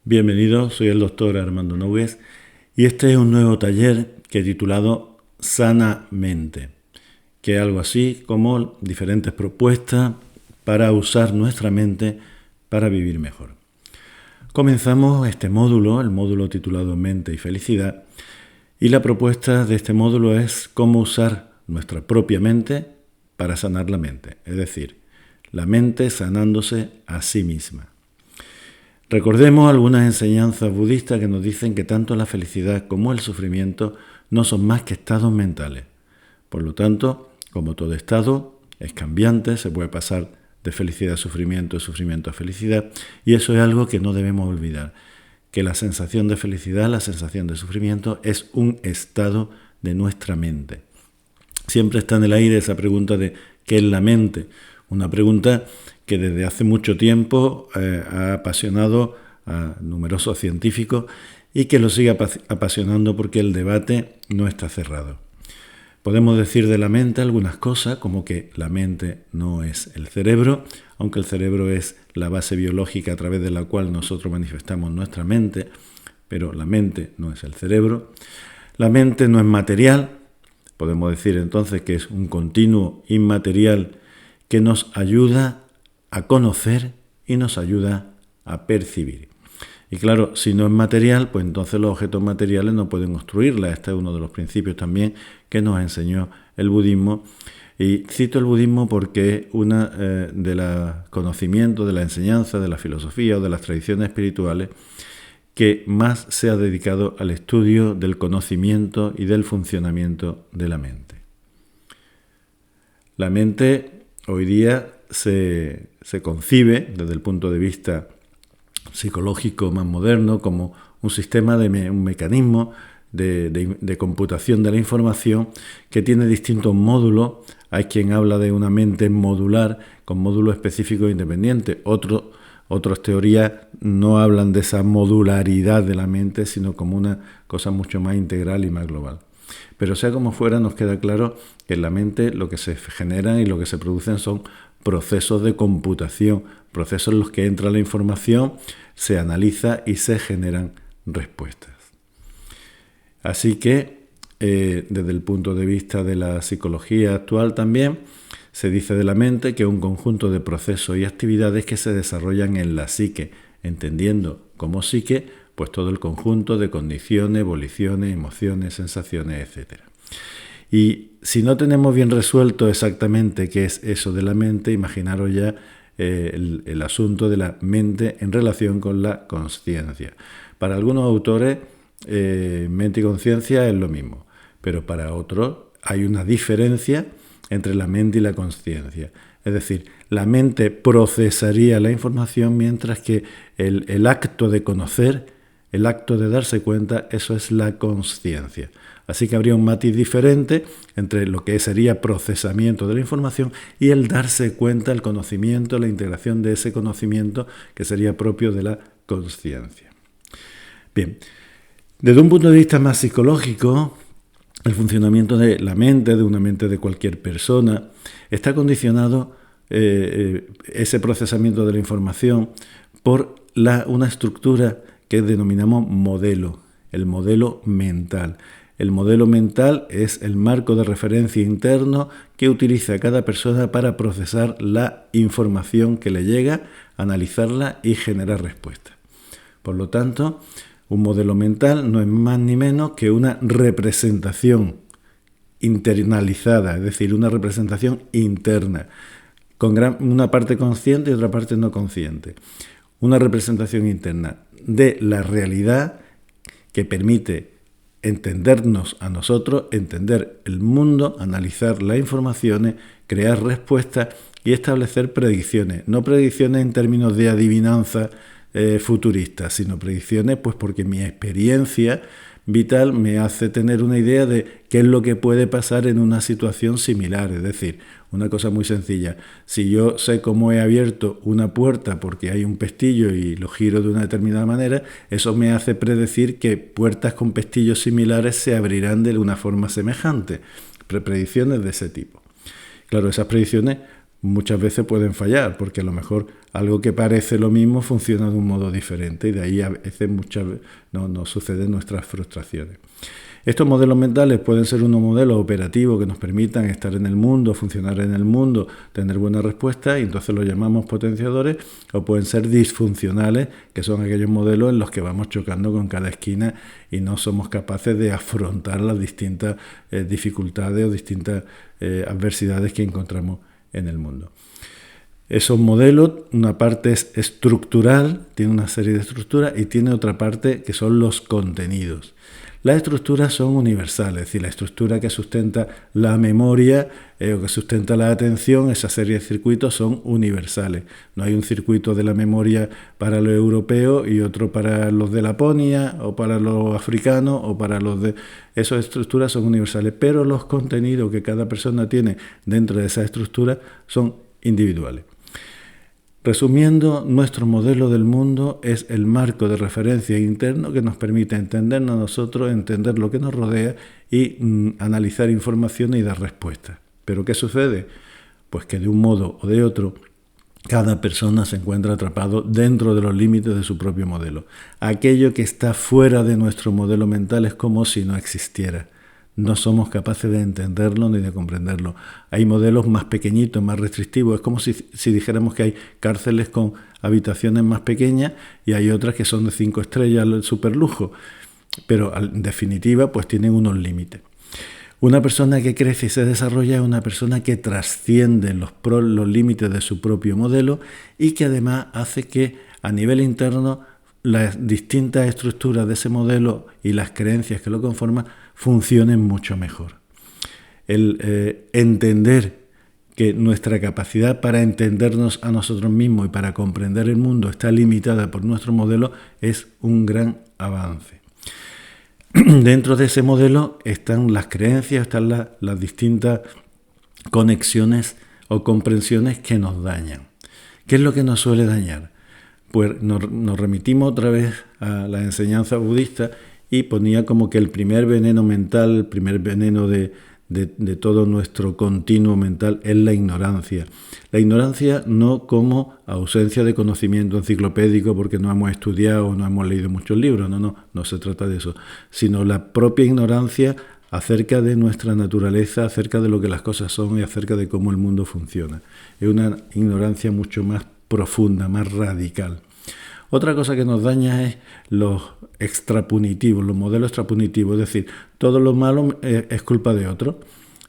Bienvenido, soy el doctor Armando Nogués y este es un nuevo taller que he titulado Sanamente, que es algo así como diferentes propuestas para usar nuestra mente para vivir mejor. Comenzamos este módulo, el módulo titulado Mente y Felicidad, y la propuesta de este módulo es cómo usar nuestra propia mente para sanar la mente, es decir, la mente sanándose a sí misma. Recordemos algunas enseñanzas budistas que nos dicen que tanto la felicidad como el sufrimiento no son más que estados mentales. Por lo tanto, como todo estado es cambiante, se puede pasar de felicidad a sufrimiento, de sufrimiento a felicidad, y eso es algo que no debemos olvidar, que la sensación de felicidad, la sensación de sufrimiento es un estado de nuestra mente. Siempre está en el aire esa pregunta de ¿qué es la mente? Una pregunta que desde hace mucho tiempo ha apasionado a numerosos científicos y que lo sigue apasionando porque el debate no está cerrado. Podemos decir de la mente algunas cosas, como que la mente no es el cerebro, aunque el cerebro es la base biológica a través de la cual nosotros manifestamos nuestra mente, pero la mente no es el cerebro. La mente no es material, podemos decir entonces que es un continuo inmaterial que nos ayuda a conocer y nos ayuda a percibir. Y claro, si no es material, pues entonces los objetos materiales no pueden construirla. Este es uno de los principios también que nos enseñó el budismo. Y cito el budismo porque es una de los conocimientos, de la enseñanza, de la filosofía o de las tradiciones espirituales que más se ha dedicado al estudio del conocimiento y del funcionamiento de la mente. La mente hoy día se concibe desde el punto de vista psicológico más moderno como un sistema un mecanismo de computación de la información que tiene distintos módulos. Hay quien habla de una mente modular con módulos específicos e independientes. Otras teorías no hablan de esa modularidad de la mente, sino como una cosa mucho más integral y más global. Pero sea como fuera, nos queda claro que en la mente lo que se genera y lo que se producen son procesos de computación, procesos en los que entra la información, se analiza y se generan respuestas. Así que, desde el punto de vista de la psicología actual también, se dice de la mente que es un conjunto de procesos y actividades que se desarrollan en la psique, entendiendo como psique pues todo el conjunto de condiciones, voliciones, emociones, sensaciones, etc. Y si no tenemos bien resuelto exactamente qué es eso de la mente, imaginaros ya el asunto de la mente en relación con la consciencia. Para algunos autores, mente y conciencia es lo mismo, pero para otros hay una diferencia entre la mente y la consciencia. Es decir, la mente procesaría la información mientras que el acto de conocer, el acto de darse cuenta, eso es la consciencia. Así que habría un matiz diferente entre lo que sería procesamiento de la información y el darse cuenta, el conocimiento, la integración de ese conocimiento que sería propio de la consciencia. Bien, desde un punto de vista más psicológico, el funcionamiento de la mente, de una mente de cualquier persona, está condicionado ese procesamiento de la información por una estructura que denominamos modelo, el modelo mental. El modelo mental es el marco de referencia interno que utiliza cada persona para procesar la información que le llega, analizarla y generar respuestas. Por lo tanto, un modelo mental no es más ni menos que una representación internalizada, es decir, una representación interna, con una parte consciente y otra parte no consciente. Una representación interna de la realidad que permite entendernos a nosotros, entender el mundo, analizar las informaciones, crear respuestas y establecer predicciones. No predicciones en términos de adivinanza futurista, sino predicciones pues porque mi experiencia vital me hace tener una idea de qué es lo que puede pasar en una situación similar. Es decir, una cosa muy sencilla, si yo sé cómo he abierto una puerta porque hay un pestillo y lo giro de una determinada manera, eso me hace predecir que puertas con pestillos similares se abrirán de una forma semejante. Predicciones de ese tipo. Claro, esas predicciones muchas veces pueden fallar, porque a lo mejor algo que parece lo mismo funciona de un modo diferente y de ahí a veces nos suceden nuestras frustraciones. Estos modelos mentales pueden ser unos modelos operativos que nos permitan estar en el mundo, funcionar en el mundo, tener buenas respuestas, y entonces los llamamos potenciadores, o pueden ser disfuncionales, que son aquellos modelos en los que vamos chocando con cada esquina y no somos capaces de afrontar las distintas dificultades o distintas adversidades que encontramos en el mundo. Esos modelos, una parte es estructural, tiene una serie de estructuras, y tiene otra parte que son los contenidos. Las estructuras son universales, es decir, la estructura que sustenta la memoria o que sustenta la atención, esa serie de circuitos son universales. No hay un circuito de la memoria para los europeos y otro para los de Laponia o para los africanos o para los de... Esas estructuras son universales, pero los contenidos que cada persona tiene dentro de esa estructura son individuales. Resumiendo, nuestro modelo del mundo es el marco de referencia interno que nos permite entendernos a nosotros, entender lo que nos rodea y analizar información y dar respuestas. ¿Pero qué sucede? Pues que de un modo o de otro, cada persona se encuentra atrapado dentro de los límites de su propio modelo. Aquello que está fuera de nuestro modelo mental es como si no existiera. No somos capaces de entenderlo ni de comprenderlo. Hay modelos más pequeñitos, más restrictivos. Es como si dijéramos que hay cárceles con habitaciones más pequeñas y hay otras que son de 5 estrellas, el superlujo. Pero en definitiva, pues tienen unos límites. Una persona que crece y se desarrolla es una persona que trasciende los límites de su propio modelo y que además hace que a nivel interno las distintas estructuras de ese modelo y las creencias que lo conforman funcionen mucho mejor. El entender que nuestra capacidad para entendernos a nosotros mismos y para comprender el mundo está limitada por nuestro modelo es un gran avance. Dentro de ese modelo están las creencias, están las distintas conexiones o comprensiones que nos dañan. ¿Qué es lo que nos suele dañar? Pues nos remitimos otra vez a la enseñanza budista y ponía como que el primer veneno mental, el primer veneno de todo nuestro continuo mental es la ignorancia. La ignorancia no como ausencia de conocimiento enciclopédico porque no hemos estudiado o no hemos leído muchos libros, no se trata de eso, sino la propia ignorancia acerca de nuestra naturaleza, acerca de lo que las cosas son y acerca de cómo el mundo funciona. Es una ignorancia mucho más profunda, más radical. Otra cosa que nos daña es los extrapunitivos, los modelos extrapunitivos, es decir, todo lo malo es culpa de otro.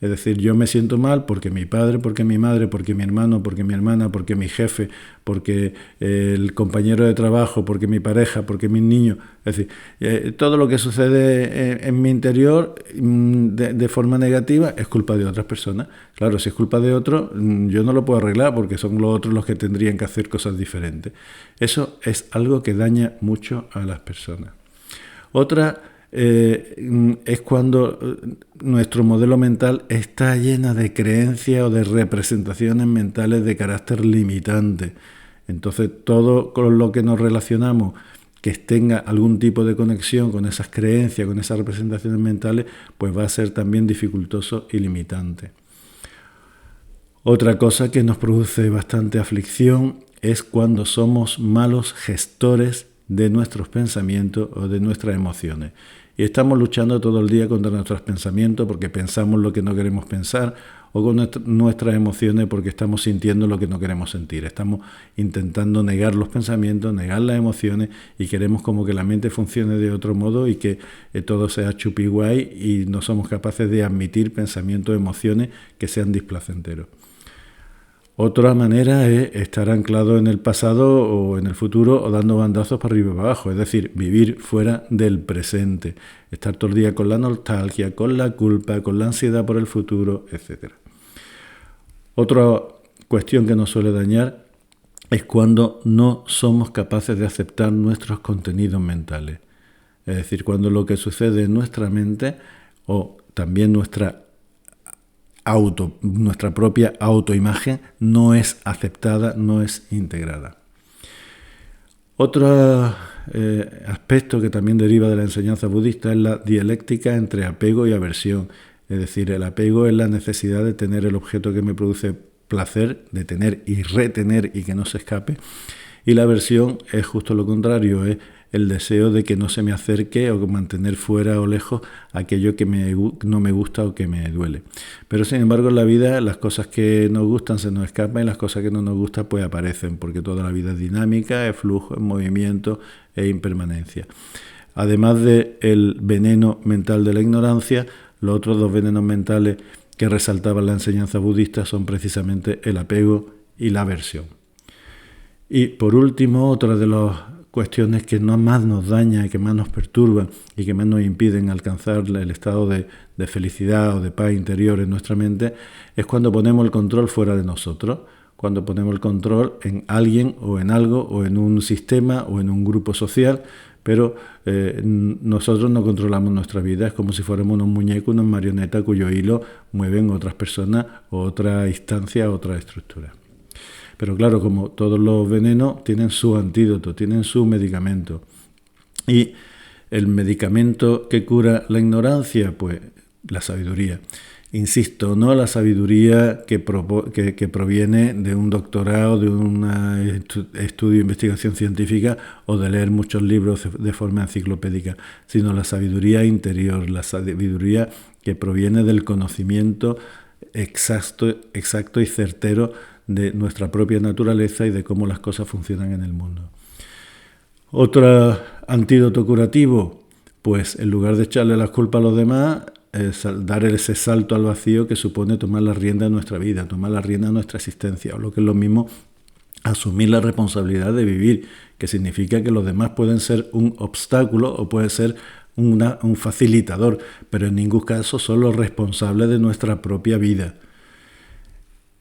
Es decir, yo me siento mal porque mi padre, porque mi madre, porque mi hermano, porque mi hermana, porque mi jefe, porque el compañero de trabajo, porque mi pareja, porque mis niños. Es decir, todo lo que sucede en mi interior de forma negativa es culpa de otras personas. Claro, si es culpa de otro, yo no lo puedo arreglar porque son los otros los que tendrían que hacer cosas diferentes. Eso es algo que daña mucho a las personas. Otra es cuando nuestro modelo mental está llena de creencias o de representaciones mentales de carácter limitante. Entonces todo con lo que nos relacionamos que tenga algún tipo de conexión con esas creencias, con esas representaciones mentales, pues va a ser también dificultoso y limitante. Otra cosa que nos produce bastante aflicción es cuando somos malos gestores de nuestros pensamientos o de nuestras emociones. Y estamos luchando todo el día contra nuestros pensamientos porque pensamos lo que no queremos pensar, o con nuestras emociones porque estamos sintiendo lo que no queremos sentir. Estamos intentando negar los pensamientos, negar las emociones y queremos como que la mente funcione de otro modo y que todo sea chupi guay y no somos capaces de admitir pensamientos, emociones que sean displacenteros. Otra manera es estar anclado en el pasado o en el futuro o dando bandazos para arriba y para abajo, es decir, vivir fuera del presente, estar todo el día con la nostalgia, con la culpa, con la ansiedad por el futuro, etc. Otra cuestión que nos suele dañar es cuando no somos capaces de aceptar nuestros contenidos mentales, es decir, cuando lo que sucede en nuestra mente o también nuestra propia autoimagen no es aceptada, no es integrada. Otro aspecto que también deriva de la enseñanza budista es la dialéctica entre apego y aversión. Es decir, el apego es la necesidad de tener el objeto que me produce placer de tener y retener y que no se escape. Y la aversión es justo lo contrario, es el deseo de que no se me acerque o mantener fuera o lejos aquello que no me gusta o que me duele. Pero sin embargo en la vida las cosas que nos gustan se nos escapan y las cosas que no nos gustan pues aparecen, porque toda la vida es dinámica, es flujo, es movimiento, es impermanencia. Además del veneno mental de la ignorancia, los otros dos venenos mentales que resaltaban la enseñanza budista son precisamente el apego y la aversión. Y por último, otra de las cuestiones que más nos daña y que más nos perturban y que más nos impiden alcanzar el estado de felicidad o de paz interior en nuestra mente es cuando ponemos el control fuera de nosotros, cuando ponemos el control en alguien o en algo o en un sistema o en un grupo social, pero nosotros no controlamos nuestra vida, es como si fuéramos unos muñecos, unas marionetas cuyo hilo mueven otras personas o otra instancia, otra estructura. Pero claro, como todos los venenos tienen su antídoto, tienen su medicamento. Y el medicamento que cura la ignorancia, pues la sabiduría. Insisto, no la sabiduría que proviene de un doctorado, de un estudio de investigación científica o de leer muchos libros de forma enciclopédica, sino la sabiduría interior, la sabiduría que proviene del conocimiento exacto y certero de nuestra propia naturaleza y de cómo las cosas funcionan en el mundo. Otro antídoto curativo, pues en lugar de echarle las culpas a los demás, es dar ese salto al vacío que supone tomar la rienda de nuestra vida, tomar la rienda de nuestra existencia, o lo que es lo mismo, asumir la responsabilidad de vivir, que significa que los demás pueden ser un obstáculo o puede ser un facilitador, pero en ningún caso son los responsables de nuestra propia vida.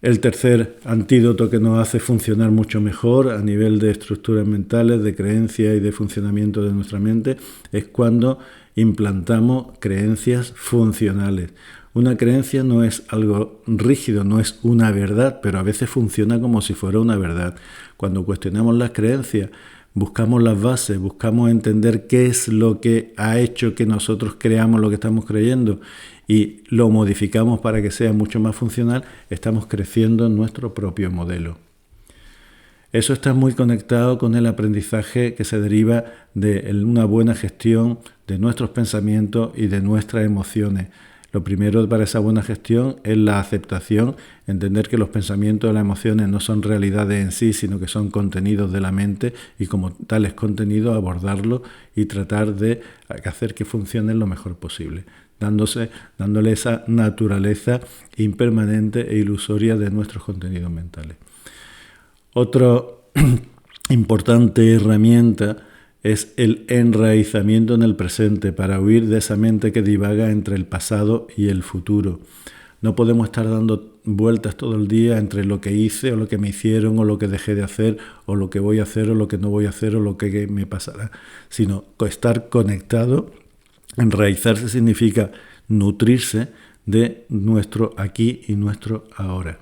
El tercer antídoto que nos hace funcionar mucho mejor a nivel de estructuras mentales, de creencias y de funcionamiento de nuestra mente es cuando implantamos creencias funcionales. Una creencia no es algo rígido, no es una verdad, pero a veces funciona como si fuera una verdad. Cuando cuestionamos las creencias, buscamos las bases, buscamos entender qué es lo que ha hecho que nosotros creamos lo que estamos creyendo y lo modificamos para que sea mucho más funcional, estamos creciendo en nuestro propio modelo. Eso está muy conectado con el aprendizaje que se deriva de una buena gestión de nuestros pensamientos y de nuestras emociones. Lo primero para esa buena gestión es la aceptación, entender que los pensamientos y las emociones no son realidades en sí, sino que son contenidos de la mente y como tales contenidos abordarlos y tratar de hacer que funcionen lo mejor posible, dándole esa naturaleza impermanente e ilusoria de nuestros contenidos mentales. Otra importante herramienta es el enraizamiento en el presente para huir de esa mente que divaga entre el pasado y el futuro. No podemos estar dando vueltas todo el día entre lo que hice o lo que me hicieron o lo que dejé de hacer o lo que voy a hacer o lo que no voy a hacer o lo que me pasará, sino estar conectado. Enraizarse significa nutrirse de nuestro aquí y nuestro ahora.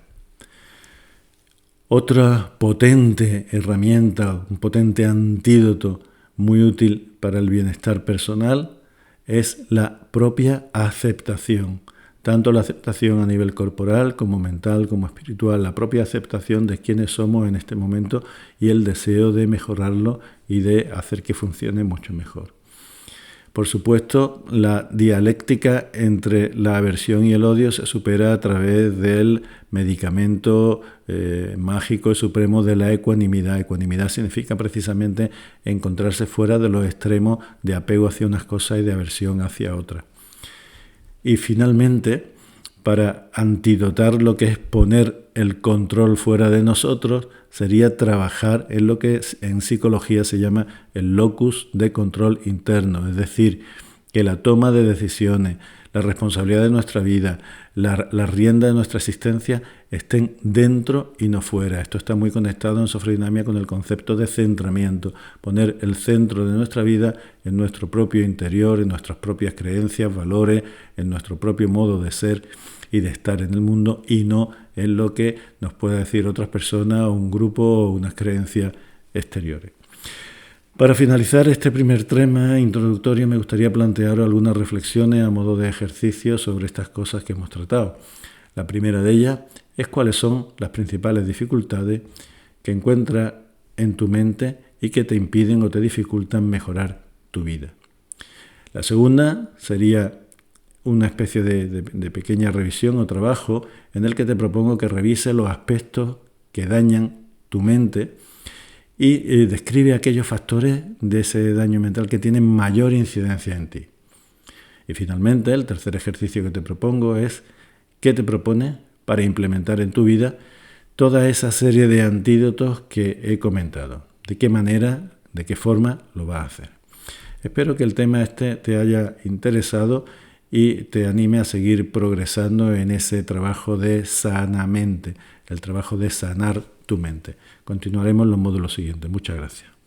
Otra potente herramienta, un potente antídoto muy útil para el bienestar personal es la propia aceptación. Tanto la aceptación a nivel corporal como mental como espiritual, la propia aceptación de quiénes somos en este momento y el deseo de mejorarlo y de hacer que funcione mucho mejor. Por supuesto, la dialéctica entre la aversión y el odio se supera a través del medicamento mágico y supremo de la ecuanimidad. Ecuanimidad significa precisamente encontrarse fuera de los extremos de apego hacia unas cosas y de aversión hacia otras. Y finalmente, para antidotar lo que es poner el control fuera de nosotros, sería trabajar en lo que en psicología se llama el locus de control interno, es decir, que la toma de decisiones, la responsabilidad de nuestra vida, la rienda de nuestra existencia estén dentro y no fuera. Esto está muy conectado en sofrodinamia con el concepto de centramiento, poner el centro de nuestra vida en nuestro propio interior, en nuestras propias creencias, valores, en nuestro propio modo de ser y de estar en el mundo y no en lo que nos pueda decir otras personas o un grupo o unas creencias exteriores. Para finalizar este primer tema introductorio me gustaría plantear algunas reflexiones a modo de ejercicio sobre estas cosas que hemos tratado. La primera de ellas es cuáles son las principales dificultades que encuentras en tu mente y que te impiden o te dificultan mejorar tu vida. La segunda sería una especie de pequeña revisión o trabajo en el que te propongo que revises los aspectos que dañan tu mente y describe aquellos factores de ese daño mental que tienen mayor incidencia en ti. Y finalmente, el tercer ejercicio que te propongo es qué te propones para implementar en tu vida toda esa serie de antídotos que he comentado. ¿De qué manera, de qué forma lo vas a hacer? Espero que el tema te haya interesado y te anime a seguir progresando en ese trabajo de sanamente, el trabajo de sanar tu mente. Continuaremos en los módulos siguientes. Muchas gracias.